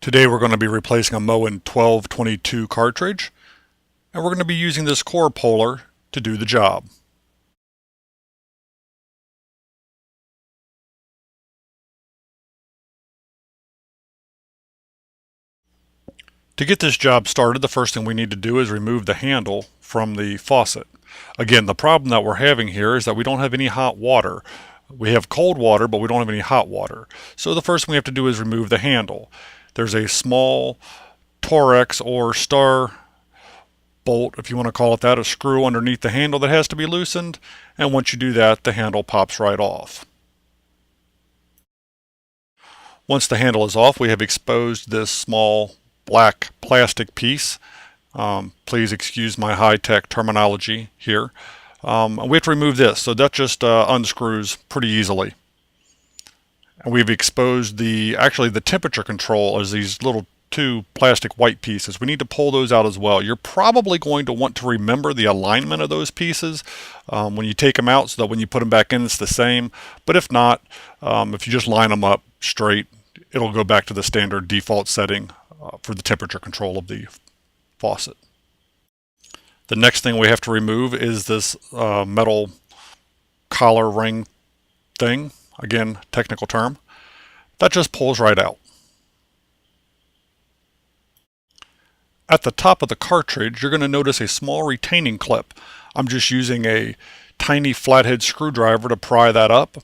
Today we're going to be replacing a Moen 1222 cartridge, and we're going to be using this core puller to do the job. To get this job started, the first thing we need to do is remove the handle from the faucet. Again, the problem that we're having here is that we don't have any hot water. We have cold water, but we don't have any hot water. So the first thing we have to do is remove the handle. There's a small Torx or star bolt, if you want to call it that, a screw underneath the handle that has to be loosened, and once you do that, the handle pops right off. Once the handle is off, we have exposed this small black plastic piece. Please excuse my high-tech terminology here. We have to remove this, so that just unscrews pretty easily. And we've exposed the temperature control as these little two plastic white pieces. We need to pull those out as well. You're probably going to want to remember the alignment of those pieces when you take them out so that when you put them back in it's the same. But if not, if you just line them up straight, it'll go back to the standard default setting for the temperature control of the faucet. The next thing we have to remove is this metal collar ring thing. Again, technical term. That just pulls right out. At the top of the cartridge, you're going to notice a small retaining clip. I'm just using a tiny flathead screwdriver to pry that up,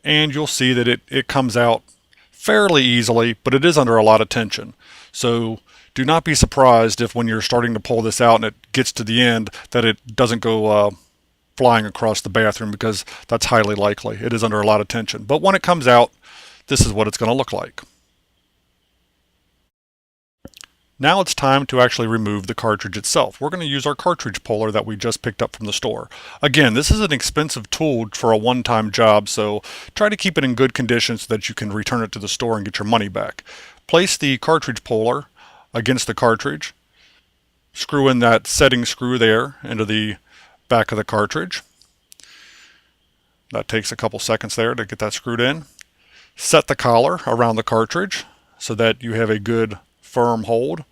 and you'll see that it comes out fairly easily, but it is under a lot of tension. So do not be surprised if when you're starting to pull this out and it gets to the end that it doesn't go flying across the bathroom, because that's highly likely. It is under a lot of tension. But when it comes out, this is what it's going to look like. Now it's time to actually remove the cartridge itself. We're going to use our cartridge puller that we just picked up from the store. Again, this is an expensive tool for a one-time job, so try to keep it in good condition so that you can return it to the store and get your money back. Place the cartridge puller against the cartridge. Screw in that setting screw there into the back of the cartridge. That takes a couple seconds there to get that screwed in. Set the collar around the cartridge so that you have a good firm hold,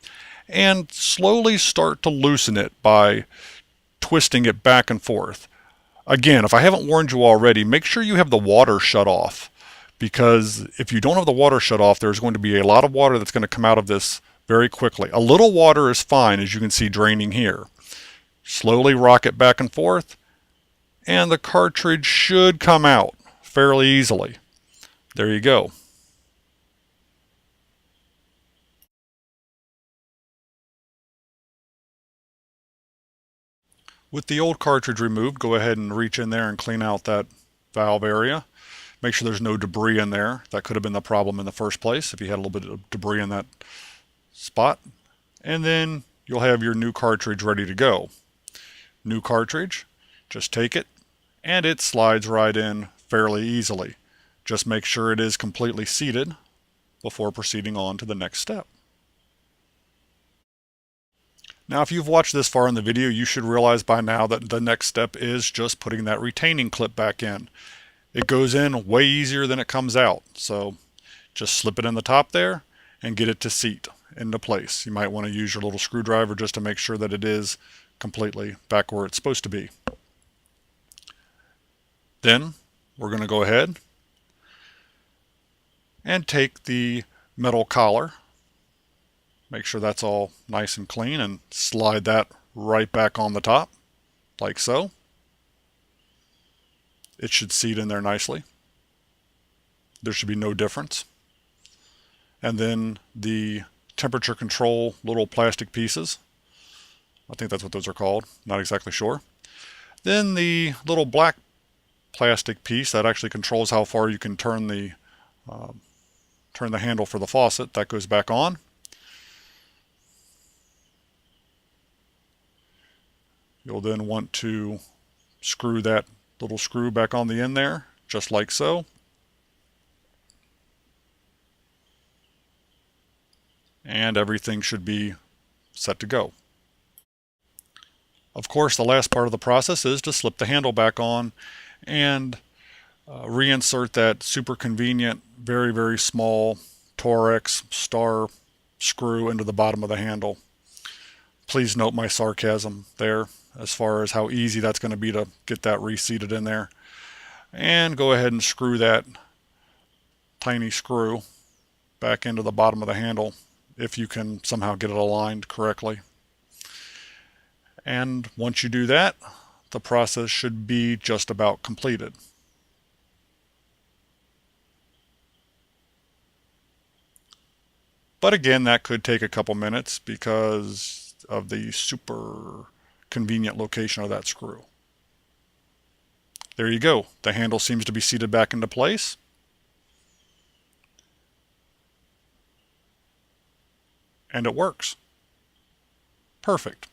and slowly start to loosen it by twisting it back and forth. Again, if I haven't warned you already, make sure you have the water shut off, because if you don't have the water shut off, there's going to be a lot of water that's going to come out of this very quickly. A little water is fine, as you can see draining here. Slowly rock it back and forth, and the cartridge should come out fairly easily. There you go. With the old cartridge removed, go ahead and reach in there and clean out that valve area. Make sure there's no debris in there. That could have been the problem in the first place if you had a little bit of debris in that spot. And then you'll have your new cartridge ready to go. New cartridge, just take it, and it slides right in fairly easily. Just make sure it is completely seated before proceeding on to the next step. Now, if you've watched this far in the video, you should realize by now that the next step is just putting that retaining clip back in. It goes in way easier than it comes out, so just slip it in the top there and get it to seat into place. You might want to use your little screwdriver just to make sure that it is completely back where it's supposed to be. Then we're going to go ahead and take the metal collar. Make sure that's all nice and clean, and slide that right back on the top, like so. It should seat in there nicely. There should be no difference. And then the temperature control little plastic pieces. I think that's what those are called. Not exactly sure. Then the little black plastic piece that actually controls how far you can turn the handle for the faucet. That goes back on. You'll then want to screw that little screw back on the end there, just like so. And everything should be set to go. Of course, the last part of the process is to slip the handle back on and reinsert that super convenient, very, very small Torx star screw into the bottom of the handle. Please note my sarcasm there as far as how easy that's going to be to get that reseated in there. And go ahead and screw that tiny screw back into the bottom of the handle if you can somehow get it aligned correctly. And once you do that, the process should be just about completed. But again, that could take a couple minutes because of the super convenient location of that screw. There you go. The handle seems to be seated back into place. And it works. Perfect.